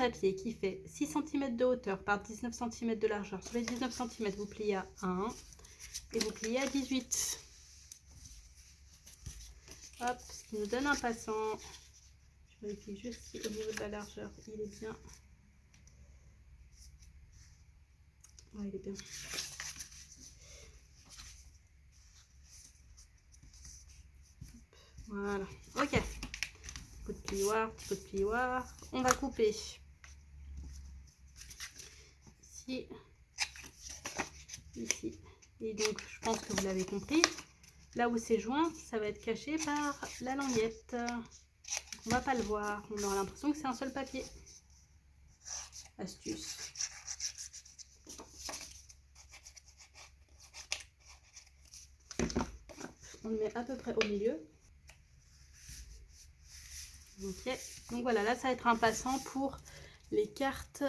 papier qui fait 6 cm de hauteur par 19 cm de largeur. Sur les 19 cm, vous pliez à 1 et vous pliez à 18. Hop, ce qui nous donne un passant. Je vérifie juste si au niveau de la largeur, il est bien. Ouais, il est bien. Voilà, ok. Petit coup de plioir, petit coup de plioir. On va couper ici, ici. Et donc, je pense que vous l'avez compris. Là où c'est joint, ça va être caché par la languette. On va pas le voir. On aura l'impression que c'est un seul papier. Astuce. On le met à peu près au milieu. Ok. Donc voilà, là ça va être un passant pour les cartes.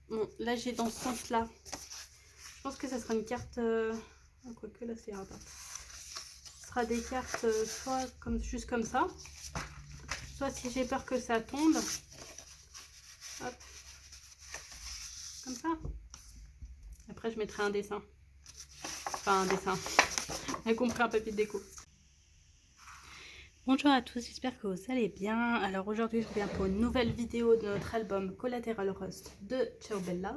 Bon, là j'ai dans ce sens-là. Je pense que ça sera une carte. Quoique là c'est un pas. Ce sera des cartes soit comme, juste comme ça. Soit si j'ai peur que ça tombe. Hop. Comme ça. Après je mettrai un dessin. Enfin un dessin. On a compris, un papier de déco. Bonjour à tous, j'espère que vous allez bien. Alors aujourd'hui je reviens pour une nouvelle vidéo de notre album Collateral Rust de Ciao Bella.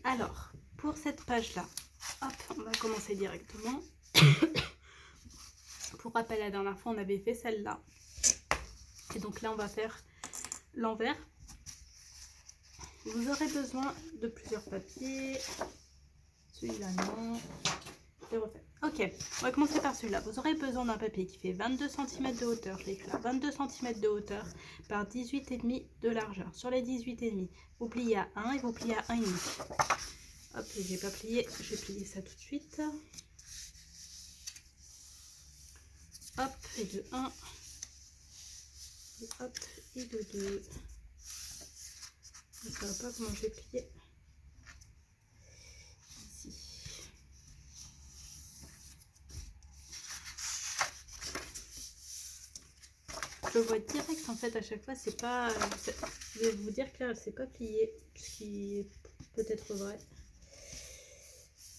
Alors pour cette page là, hop, on va commencer directement. Pour rappel, la dernière fois on avait fait celle-là. Et donc là on va faire l'envers. Vous aurez besoin de plusieurs papiers. Celui-là non. Je refais. Ok, on va commencer par celui-là. Vous aurez besoin d'un papier qui fait 22 cm de hauteur. Je l'ai écrit là, 22 cm de hauteur par 18,5 de largeur. Sur les 18,5, vous pliez à 1 et vous pliez à 1,5. Hop, et j'ai pas plié, je vais plier ça tout de suite. Hop, et de 1. Et hop, et de 2. Je ne sais pas comment je vais plier. Ici. Je vois direct en fait à chaque fois, c'est pas. Je vais vous dire que là, c'est pas plié, ce qui est peut-être vrai.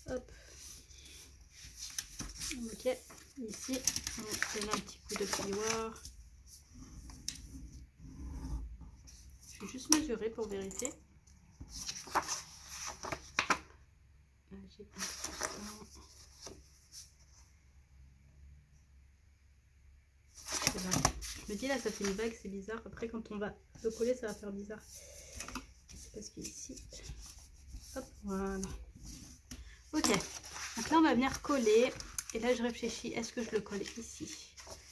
Hop. Ok, ici, on donne un petit coup de plioir. Je vais juste mesurer pour vérifier. J'ai Je me dis là ça fait une vague, c'est bizarre. Après quand on va le coller ça va faire bizarre. C'est parce qu'ici, hop, voilà. Ok, donc là on va venir coller. Et là je réfléchis, est-ce que je le colle ici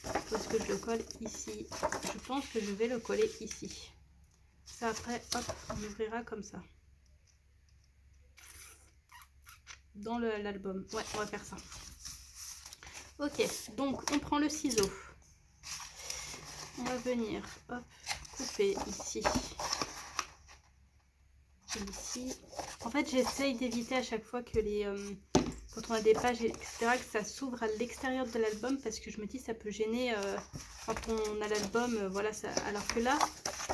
ou est-ce que je le colle ici? Je pense que je vais le coller ici. Ça après, hop, on ouvrira comme ça. Dans l'album. Ouais, on va faire ça. Ok, donc on prend le ciseau. On va venir, hop, couper ici. Et ici. En fait, j'essaye d'éviter à chaque fois que les... quand on a des pages, etc., que ça s'ouvre à l'extérieur de l'album parce que je me dis ça peut gêner quand on a l'album. Voilà, ça... Alors que là,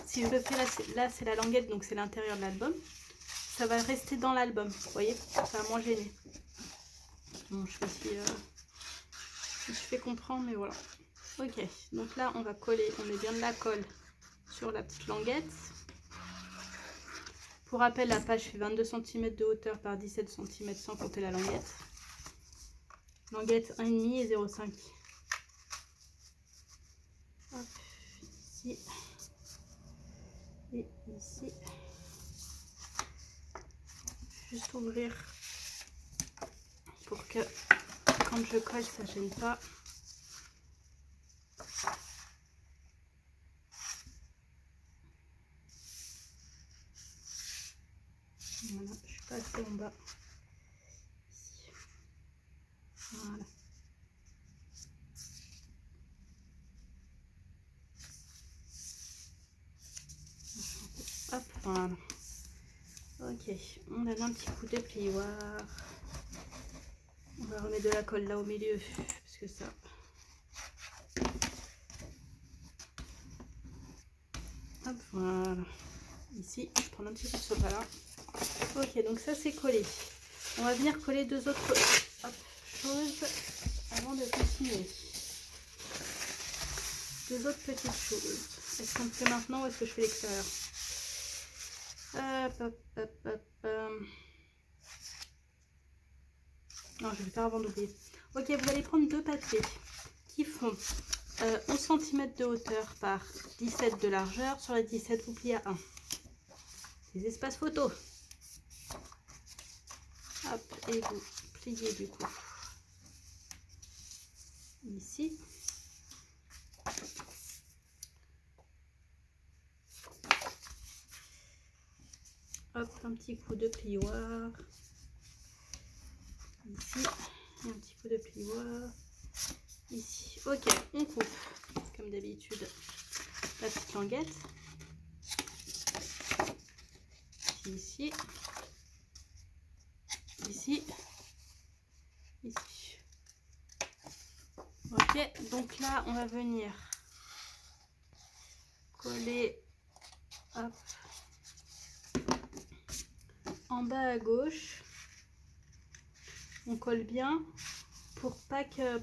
si je le fais là c'est la languette, donc c'est l'intérieur de l'album. Ça va rester dans l'album, vous voyez, ça va moins gêner. Bon, je sais pas si je fais comprendre, mais voilà. Ok, donc là on va coller, on met bien de la colle sur la petite languette. Pour rappel, la page fait 22 cm de hauteur par 17 cm sans compter la languette. Languette 1,5 et 0,5. Hop, ici et ici. Juste ouvrir pour que quand je colle ça ne gêne pas. Voilà, je suis pas assez en bas. Ici. Voilà. Hop, voilà. Ok, on donne un petit coup de plioir. On va remettre de la colle là au milieu, parce que ça... Hop, voilà. ici. Je prends un petit coup de sopalin. Ok, donc ça c'est collé. On va venir coller deux autres choses avant de continuer. Deux autres petites choses. Est-ce qu'on le fait maintenant ou est-ce que je fais l'extérieur? Non, je vais le faire avant d'oublier. Ok, vous allez prendre deux papiers qui font 11 cm de hauteur par 17 de largeur. Sur les 17, vous pliez à 1. Des espaces photos. Hop, et vous pliez du coup ici. Hop, un petit coup de plioir. Ici, et un petit coup de plioir. Ici. Ok, on coupe, comme d'habitude, la petite languette. Ici. Ici. Ici. Ok, donc là, on va venir coller, hop, en bas à gauche. On colle bien pour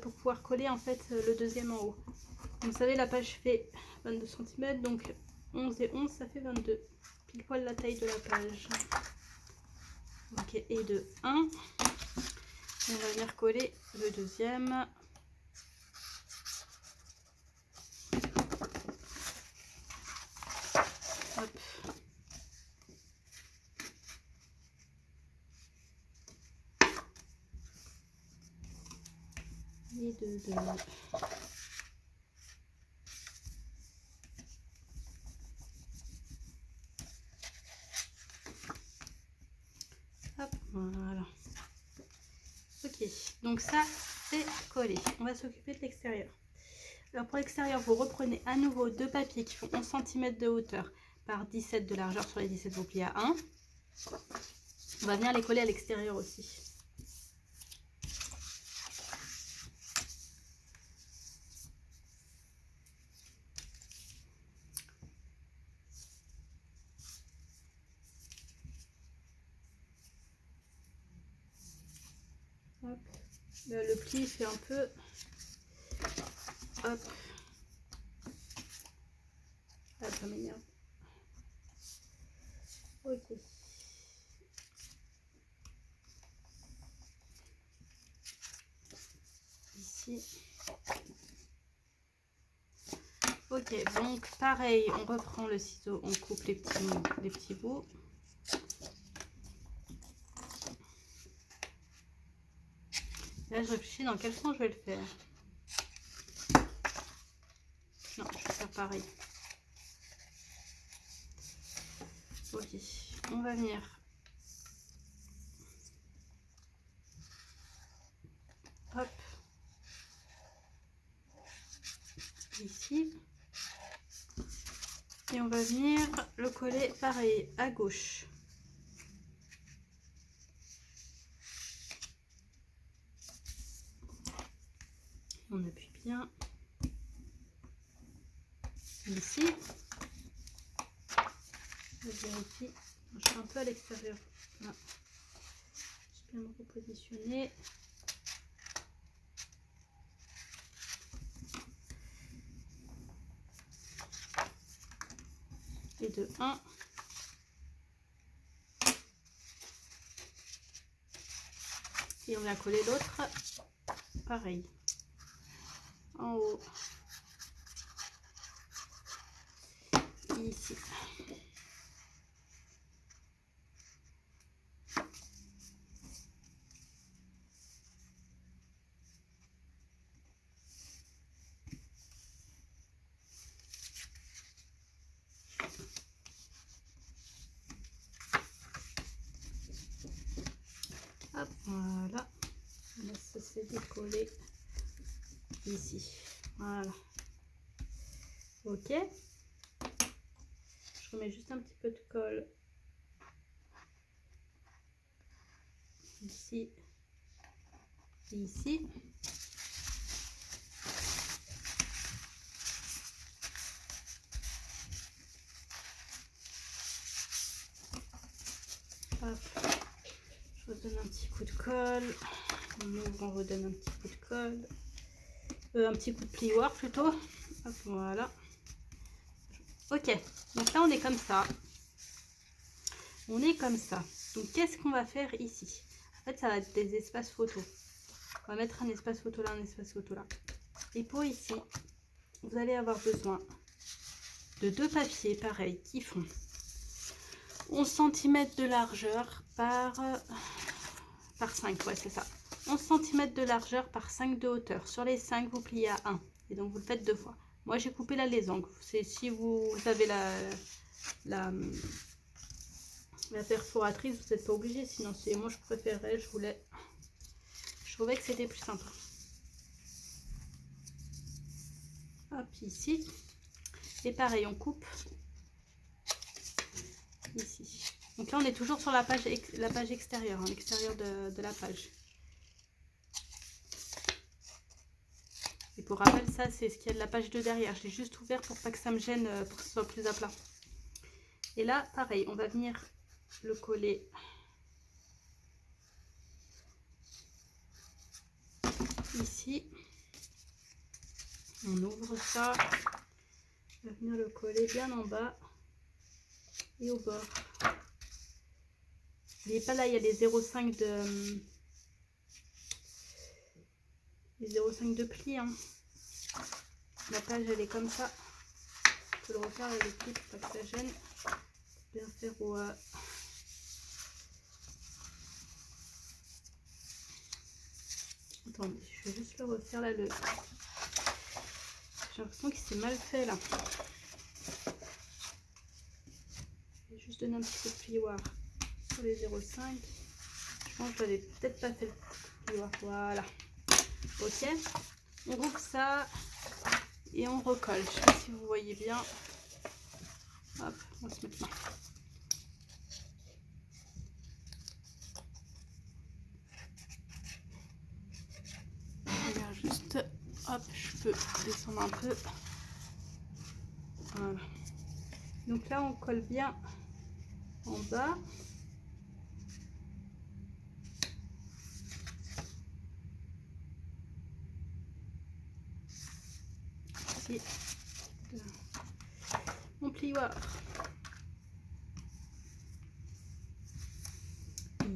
pouvoir coller en fait le deuxième en haut. Vous savez, la page fait 22 cm, donc 11 et 11, ça fait 22. Pile poil la taille de la page. Ok, et de 1. On va venir coller le deuxième. Hop. Et de 2. Hop, voilà. Ok, donc ça c'est collé. On va s'occuper de l'extérieur. Alors pour l'extérieur, vous reprenez à nouveau deux papiers qui font 11 cm de hauteur par 17 de largeur. Sur les 17, vous pliez à 1. On va venir les coller à l'extérieur aussi. Hop. Le pli fait un peu. Hop. Ah, ça m'énerve. Ok. Ici. Ok, donc pareil, on reprend le ciseau, on coupe les petits bouts. Là, je réfléchis dans quel sens je vais le faire. Non, je vais faire pareil. Ok, on va venir. Hop. Ici. Et on va venir le coller pareil à gauche. On appuie bien. Ici. Je vérifie. Je suis un peu à l'extérieur. Là. Je vais bien me repositionner. Et de 1. Et on va coller l'autre pareil. En haut. Ici. Hop, voilà. Là, ça s'est décollé ici. Voilà. Ok. Je remets juste un petit peu de colle ici et ici. Hop. Je redonne un petit coup de colle. On ouvre, on redonne un petit coup de colle. Un petit coup de plioir plutôt. Hop, voilà. Ok, donc là on est comme ça. On est comme ça. Donc qu'est-ce qu'on va faire ici? En fait, ça va être des espaces photos. On va mettre un espace photo là, un espace photo là. Et pour ici, vous allez avoir besoin de 2 papiers pareils qui font 11 cm de largeur par 5, ouais c'est ça. 11 cm de largeur par 5 de hauteur. Sur les 5, vous pliez à 1. Et donc vous le faites 2 fois. Moi j'ai coupé là les angles. C'est si vous avez la perforatrice, vous n'êtes pas obligé. Sinon moi je préférais, je trouvais que c'était plus sympa. Hop, ici. Et pareil, on coupe ici. Donc là, on est toujours sur la page extérieure, l'extérieur de la page. Et pour rappel, ça, c'est ce qu'il y a de la page de derrière. Je l'ai juste ouvert pour pas que ça me gêne, pour que ce soit plus à plat. Et là, pareil, on va venir le coller ici. On ouvre ça. On va venir le coller bien en bas et au bord. N'oubliez pas, là, il y a les 0,5 de pli. Hein. La page, elle est comme ça. On peut le refaire avec les plis pour pas que ça gêne. Bien faire au... Attendez, je vais juste le refaire là. J'ai l'impression qu'il s'est mal fait là. Je vais juste donner un petit peu de plioir sur les 0,5. Je pense que je n'avais peut-être pas fait le plioir. Voilà. Ok. On rouvre ça et on recolle. Je ne sais pas si vous voyez bien. Hop, on va se mettre là. Regarde juste. Hop, je peux descendre un peu. Voilà. Donc là, on colle bien en bas. Ici, mon plioir.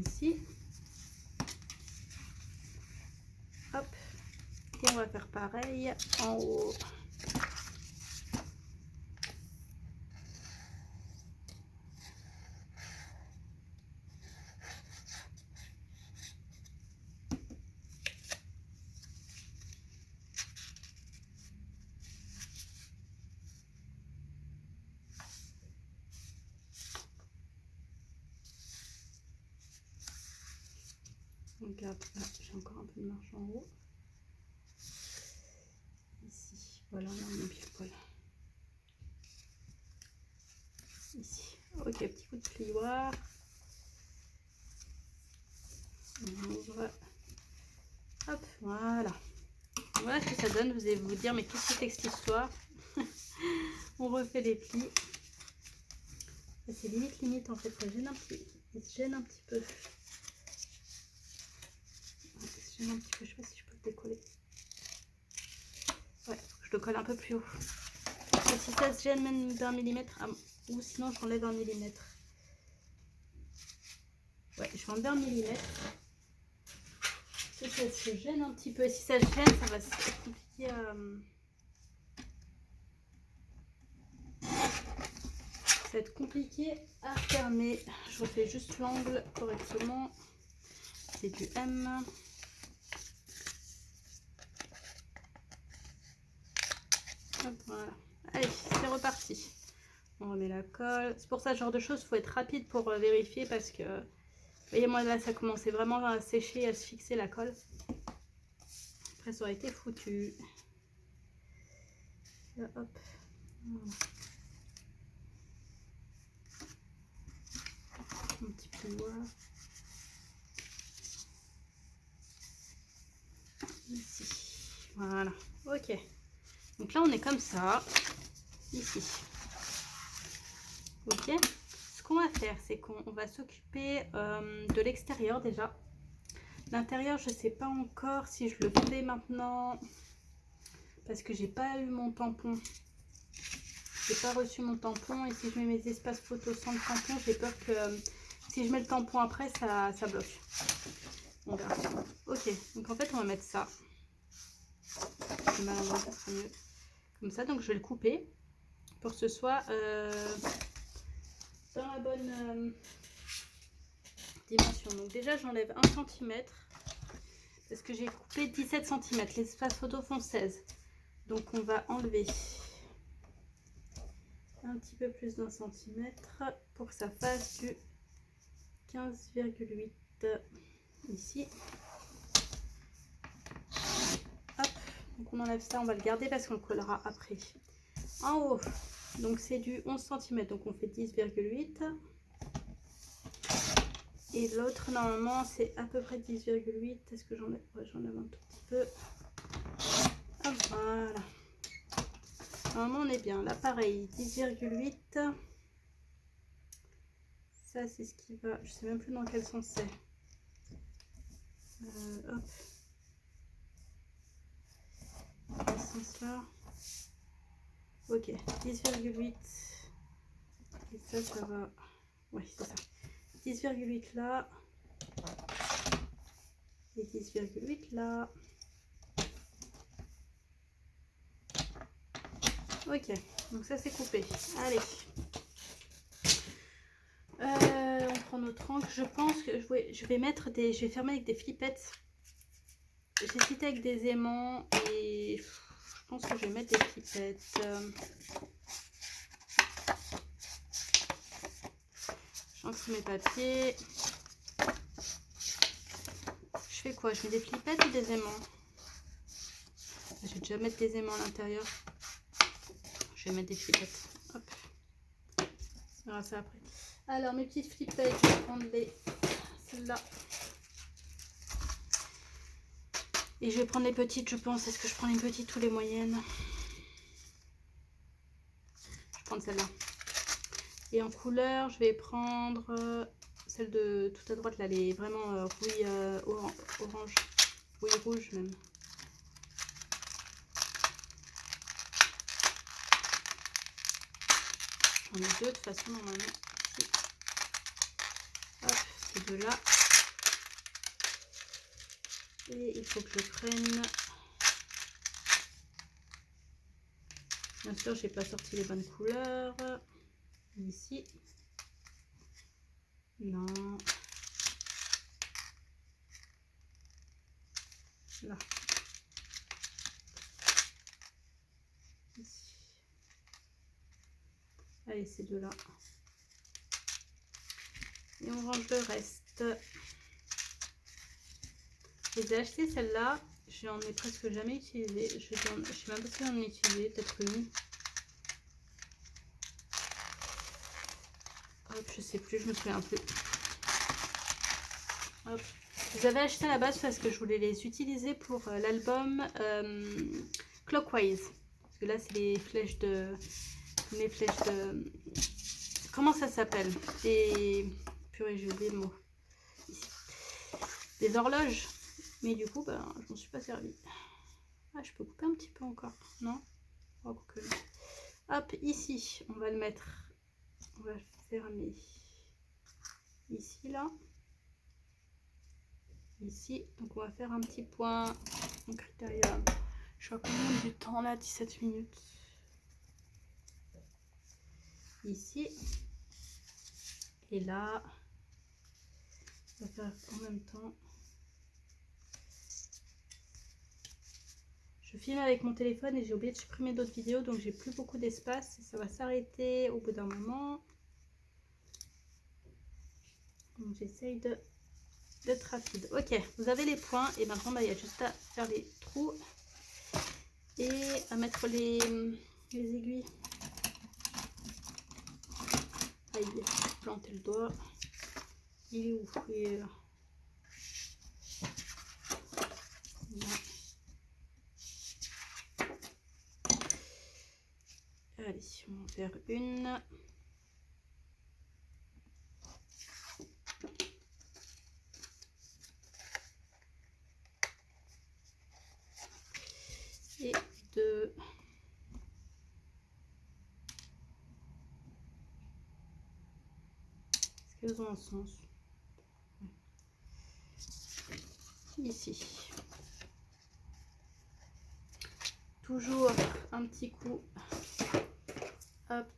Ici. Hop. Et on va faire pareil en haut. Regarde, là, j'ai encore un peu de marge en haut. Ici, voilà, on a bien colle. Ici, ok, petit coup de plioir. On ouvre. Hop, voilà. Voilà ce que ça donne. Vous allez vous dire, mais qu'est-ce que c'est que cette histoire? On refait les plis. C'est limite en fait, ça gêne un petit, il se gêne un petit peu. Je sais pas si je peux le décoller. Ouais, je le colle un peu plus haut. Et si ça se gêne même d'un millimètre, ou sinon j'enlève un millimètre. Ouais, je vais enlever un millimètre. Si ça se gêne un petit peu, si ça se gêne, ça va être compliqué à... Ça va être compliqué à fermer. Je refais juste l'angle correctement. C'est du M. Hop, voilà. Allez, c'est reparti. On remet la colle. C'est pour ça, ce genre de choses, il faut être rapide pour vérifier parce que, vous voyez, moi là, ça commençait vraiment à sécher, à se fixer la colle. Après, ça aurait été foutu. Là, hop. Voilà. Un petit plioir. Ici. Voilà. Ok. Donc là, on est comme ça. Ici. Ok. qu'on va faire, c'est qu'on va s'occuper de l'extérieur déjà. L'intérieur, je sais pas encore si je le fais maintenant parce que j'ai pas eu mon tampon. J'ai pas reçu mon tampon et si je mets mes espaces photos sans le tampon, j'ai peur que si je mets le tampon après, ça bloque. On verra. Ok, donc en fait, on va mettre ça. Malandrin, ça sera mieux. Comme ça, donc je vais le couper pour que ce soit dans la bonne dimension. Donc déjà, j'enlève 1 cm parce que j'ai coupé 17 cm. Les espaces photos font 16. Donc on va enlever un petit peu plus d'1 centimètre pour que ça fasse du 15,8 ici. Hop, donc on enlève ça, on va le garder parce qu'on le collera après. En haut, donc c'est du 11 cm, donc on fait 10,8. Et l'autre, normalement, c'est à peu près 10,8. Est-ce que j'en ai? Ouais, j'en ai un tout petit peu. Ah, voilà. Normalement, on est bien. Là, pareil, 10,8. Ça, c'est ce qui va... Je sais même plus dans quel sens c'est. Hop. Dans ce sens-là. Ok, 10,8. Et ça va... Oui, c'est ça. 10,8 là. Et 10,8 là. Ok, donc ça c'est coupé. Allez. On prend notre encre. Je pense que je vais mettre des... Je vais fermer avec des flippettes. J'hésitais avec des aimants et je pense que je vais mettre des flippettes. J'encre mes papiers. Je fais quoi? Je mets des flippettes ou des aimants? Je vais déjà mettre des aimants à l'intérieur. Je vais mettre des flippettes. Hop. On verra ça après. Alors, mes petites flippettes, je vais prendre celles-là. Et je vais prendre les petites, je pense. Est-ce que je prends les petites ou les moyennes? Je vais prendre celle-là. Et en couleur, je vais prendre celle de tout à droite, là, les vraiment rouille orange. Rouille rouge même. J'en ai deux de toute façon normalement. Ici. Hop, ces deux-là. Et il faut que je prenne... Bien sûr, j'ai pas sorti les bonnes couleurs. Ici. Non. Là. Ici. Allez, ces deux-là. Et on range le reste. Je les ai achetées celles-là. J'en ai presque jamais utilisé. Je sais même pas si j'en ai utilisé, peut-être une. Hop, je sais plus, je me souviens plus. Hop. Je les avais achetées à la base parce que je voulais les utiliser pour l'album Clockwise. Parce que là, c'est les flèches de... Comment ça s'appelle? Des... Purée, j'ai oublié le mot. Ici. Des horloges. Mais du coup, ben, je m'en suis pas servi. Ah, je peux couper un petit peu encore. Non? Oh, que... Hop, ici, on va le mettre. On va fermer. Ici, là. Ici. Donc, on va faire un petit point en critérium. Je vois combien du temps là? 17 minutes. Ici. Et là. On va faire en même temps. Je filme avec mon téléphone et j'ai oublié de supprimer d'autres vidéos, donc j'ai plus beaucoup d'espace et ça va s'arrêter au bout d'un moment. Donc j'essaye d'être rapide. Ok, vous avez les points et maintenant bah, il y a juste à faire les trous et à mettre les aiguilles. Aïe, j'ai planté le doigt. Il est où? Il est là. Là. Allez, on va en faire une. Faisons un sens. Ici. Toujours un petit coup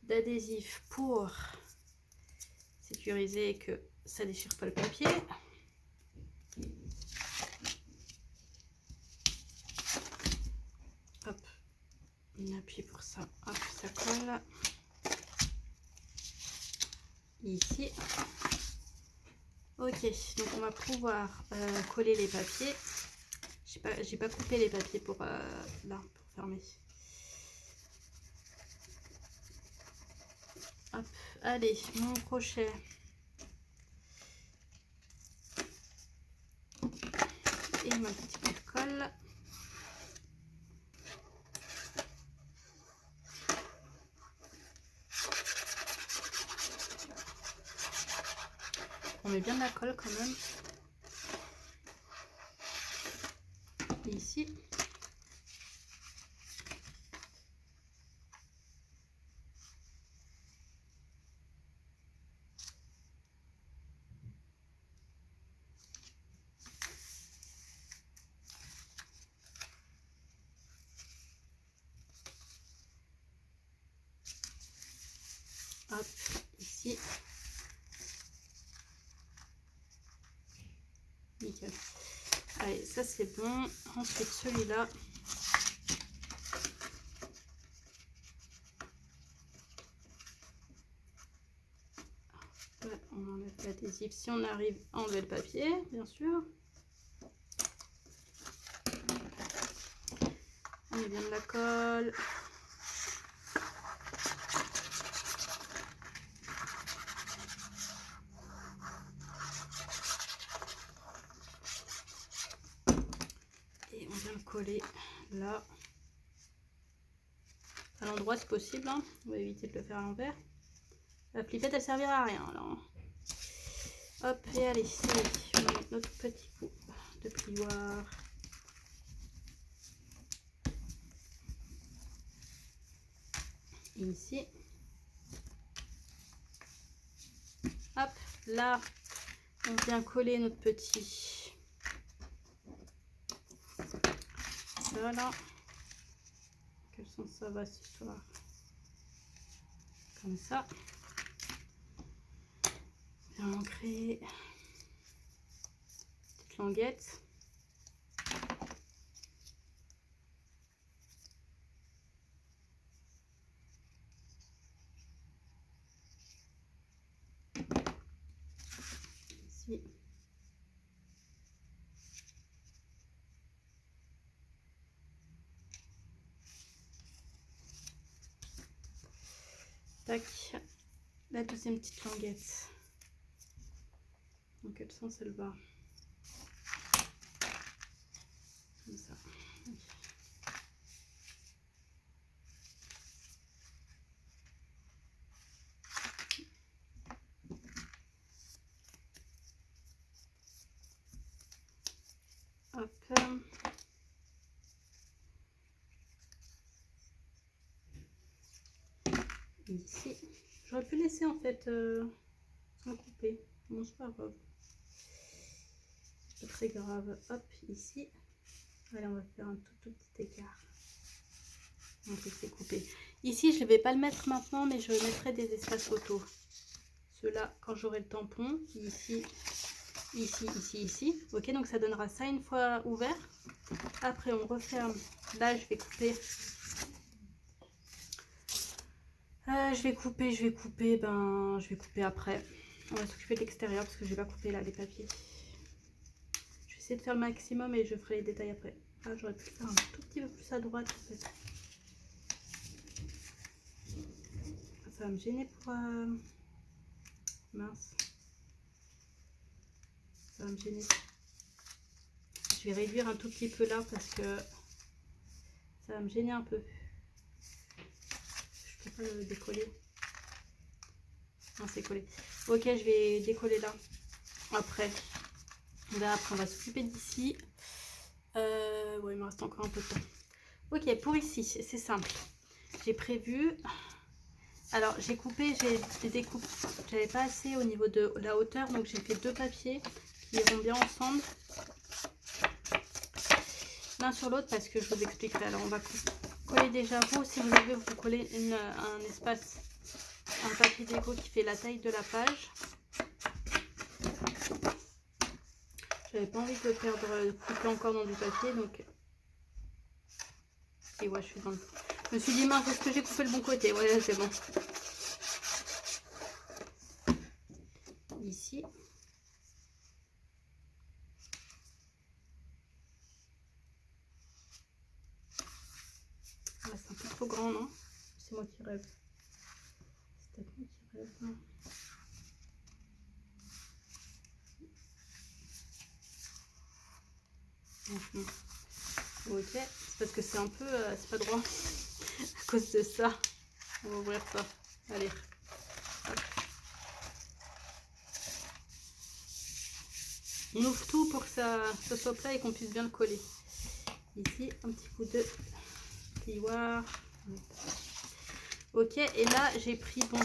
d'adhésif pour sécuriser que ça déchire pas le papier. Hop, on appuie pour ça. Hop, ça colle. Ici. Ok, donc on va pouvoir coller les papiers. J'ai pas coupé les papiers pour là, pour fermer. Hop, allez, mon crochet. Et ma petite colle. On met bien de la colle quand même. Ici. Hop, ici. Nickel. Allez, ça c'est bon. Ensuite celui-là. On enlève l'adhésif si on arrive à enlever le papier, bien sûr. On met bien de la colle. Et on vient le coller là. À l'endroit si possible, hein. On va éviter de le faire à l'envers. La flippette elle servira à rien alors. Hop, et allez, on met notre petit coup de plioir. Et ici. Hop, là, on vient coller notre petit. Voilà. Quel sens ça va ce soir? Comme ça. Bien ancré. Petite languette. Ici. Tac. La deuxième petite languette. Dans quel sens elle va? Comme ça. Hop. Ici. J'aurais pu laisser en fait sans couper. Bon, c'est pas grave. C'est pas très grave. Hop, ici. Allez, on va faire un tout petit écart. Donc c'est coupé. Ici, je ne vais pas le mettre maintenant, mais je mettrai des espaces photos. Ceux-là, quand j'aurai le tampon. Ici, ici, ici, ici. Ok, donc ça donnera ça une fois ouvert. Après, on referme. Là, je vais couper. Je vais couper après. On va s'occuper de l'extérieur parce que je vais pas couper là les papiers. Je vais essayer de faire le maximum et je ferai les détails après. Ah, j'aurais pu le faire un tout petit peu plus à droite en fait. Ça va me gêner pour... Mince. Ça va me gêner. Je vais réduire un tout petit peu là parce que ça va me gêner un peu. Je peux pas le décoller. Non, c'est collé. Ok, je vais décoller là. Après. Là, après, on va s'occuper d'ici. Ouais, il me reste encore un peu de temps. Ok, pour ici, c'est simple. J'ai prévu Alors j'ai coupé, j'ai des découpes, j'avais pas assez au niveau de la hauteur, donc j'ai fait 2 papiers qui iront bien ensemble, l'un sur l'autre, parce que je vous expliquerai. Alors on va coller déjà, vous, si vous avez, vous collez un espace, un papier déco qui fait la taille de la page. J'avais pas envie de perdre, de couper encore dans du papier, donc... Et ouais, je suis dans le... Je me suis dit, mince, est-ce que j'ai coupé le bon côté? Ouais, là, c'est bon. Ici. Ouais, c'est un peu trop grand, non? C'est moi qui rêve. C'est peut-être moi qui rêve, non? Ok, c'est parce que c'est un peu... c'est pas droit. À cause de ça. On va ouvrir ça. Allez. Hop. On ouvre tout pour que ça soit plat et qu'on puisse bien le coller. Ici, un petit coup de plioir. Ok, et là, j'ai pris... Bon,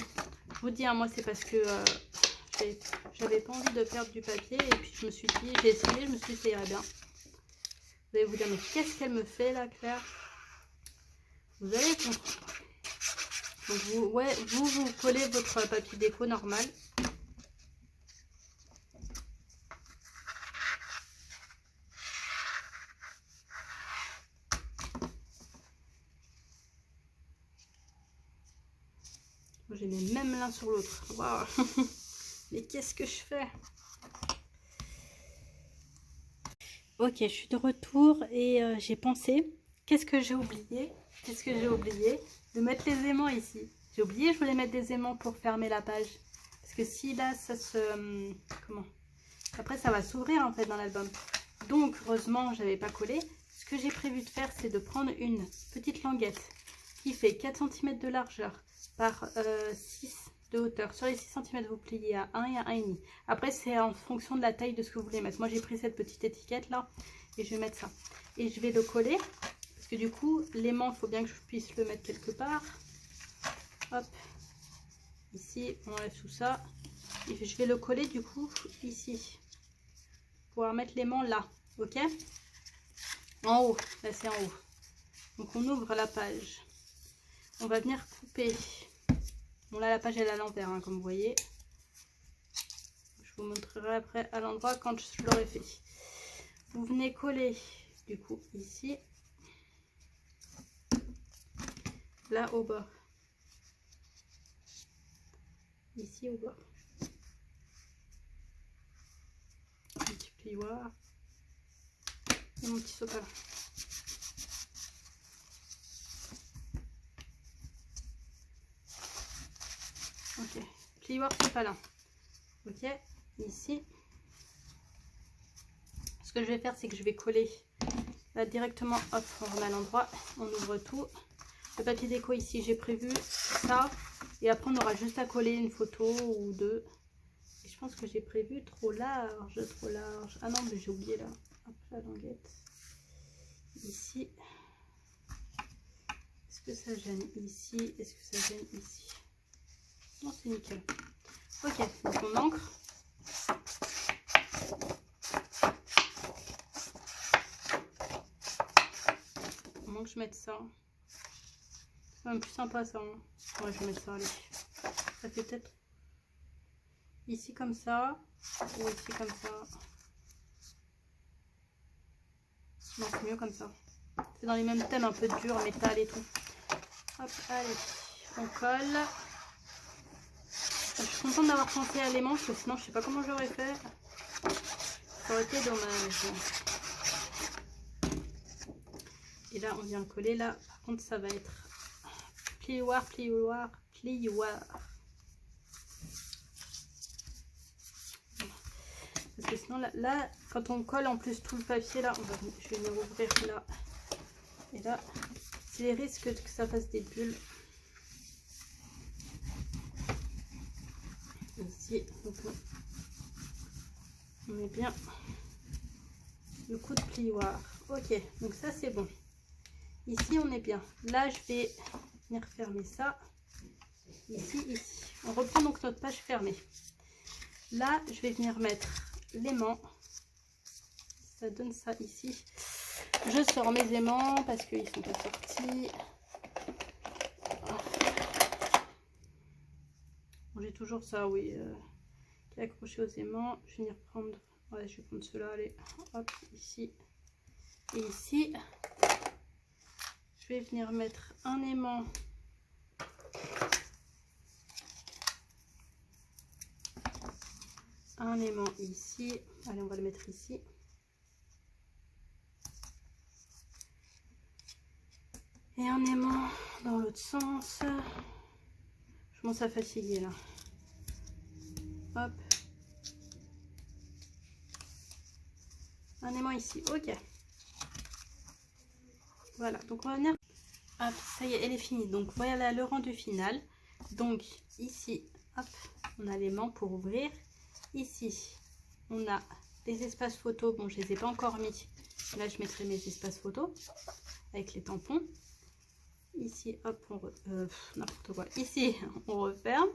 je vous dis, hein, moi, c'est parce que... j'avais pas envie de perdre du papier. Et puis, je me suis dit... J'ai essayé, je me suis dit, ça irait bien. Vous allez vous dire, mais qu'est-ce qu'elle me fait, là, Claire? Vous allez comprendre. Donc vous collez votre papier déco normal. J'ai mis même l'un sur l'autre. Waouh. Mais qu'est-ce que je fais? Ok, je suis de retour et j'ai pensé, qu'est-ce que j'ai oublié? Qu'est-ce que j'ai oublié? De mettre les aimants ici. J'ai oublié, je voulais mettre des aimants pour fermer la page. Parce que si là, ça se... comment? Après, ça va s'ouvrir en fait dans l'album. Donc, heureusement, j'avais pas collé. Ce que j'ai prévu de faire, c'est de prendre une petite languette qui fait 4 cm de largeur par 6 de hauteur. Sur les 6 cm, vous pliez à 1 et à 1,5. Après, c'est en fonction de la taille de ce que vous voulez mettre. Moi, j'ai pris cette petite étiquette là et je vais mettre ça. Et je vais le coller parce que du coup, l'aimant, il faut bien que je puisse le mettre quelque part. Hop, ici, on enlève tout ça. Et je vais le coller du coup ici. Pouvoir mettre l'aimant là, ok? En haut, là c'est en haut. Donc on ouvre la page. On va venir couper. Bon là la page elle est à l'envers, hein, comme vous voyez. Je vous montrerai après à l'endroit quand je l'aurai fait. Vous venez coller du coup ici. Là au bas. Ici au bas. Un petit plioir. Et mon petit sopalin. Ok, plioir sopalin. Ok, ici. Ce que je vais faire, c'est que je vais coller là directement. Hop, on remet à l'endroit. On ouvre tout. Le papier déco ici, j'ai prévu ça. Et après, on aura juste à coller une photo ou deux. Et je pense que j'ai prévu trop large, trop large. Ah non, mais j'ai oublié là. Hop, la languette. Ici. Est-ce que ça gêne ici? Est-ce que ça gêne ici? Non, c'est nickel. Ok, donc on encre. Comment que je mette ça? C'est quand même plus sympa ça. Hein. Ouais, je vais mettre ça, allez. Ça fait peut-être ici comme ça. Ou ici comme ça. Non, c'est mieux comme ça. C'est dans les mêmes thèmes, un peu dur, métal et tout. Hop, allez, on colle. Je suis contente d'avoir pensé à l'aimant, parce que sinon je sais pas comment j'aurais fait. Ça aurait été dommage. Et là, on vient le coller. Là, par contre, ça va être plioir, plioir, plioir. Parce que sinon, là, quand on colle en plus tout le papier, là, je vais venir ouvrir là. Et là, c'est les risques que ça fasse des bulles. Ici, donc on met bien le coup de plioir. Ok, donc ça c'est bon. Ici on est bien. Là je vais venir fermer ça. ici, ici. On reprend donc notre page fermée. Là, je vais venir mettre l'aimant. Ça donne ça ici. Je sors mes aimants parce qu'ils ne sont pas sortis. Bon, j'ai toujours ça, oui, qui est accroché aux aimants. Je vais venir prendre, ouais, je vais prendre ceux-là, allez, hop, ici et ici. Je vais venir mettre un aimant. Un aimant ici. Allez, on va le mettre ici. Et un aimant dans l'autre sens. Je commence à fatiguer là. Hop. Un aimant ici. Ok. Voilà. Donc on va venir. Hop. Ça y est, elle est finie. Donc voilà le rendu final. Donc ici, hop, on a l'aimant pour ouvrir. Ici, on a les espaces photos. Bon, je les ai pas encore mis. Là, je mettrai mes espaces photos avec les tampons. Ici, hop, n'importe quoi. Ici, on referme.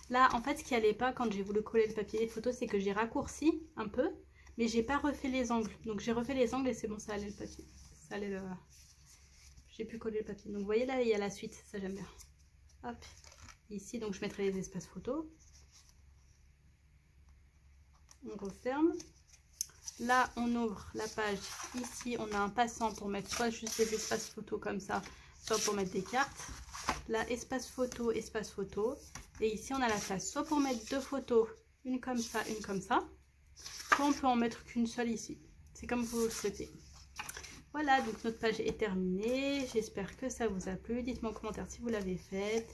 Là, en fait, ce qui allait pas quand j'ai voulu coller le papier photo, c'est que j'ai raccourci un peu, mais j'ai pas refait les angles. Donc, j'ai refait les angles et c'est bon, ça allait le papier. Ça allait le... J'ai pu coller le papier. Donc, vous voyez là, il y a la suite. Ça, j'aime bien. Hop. Ici, donc, je mettrai les espaces photos. On referme. Là, on ouvre la page. Ici, on a un passant pour mettre soit juste des espaces photos comme ça, soit pour mettre des cartes. Là, espace photo. Et ici, on a la place soit pour mettre deux photos, une comme ça, une comme ça. Soit on peut en mettre qu'une seule ici. C'est comme vous le souhaitez. Voilà, donc notre page est terminée. J'espère que ça vous a plu. Dites-moi en commentaire si vous l'avez faite.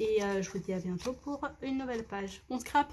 Et je vous dis à bientôt pour une nouvelle page. On scrape!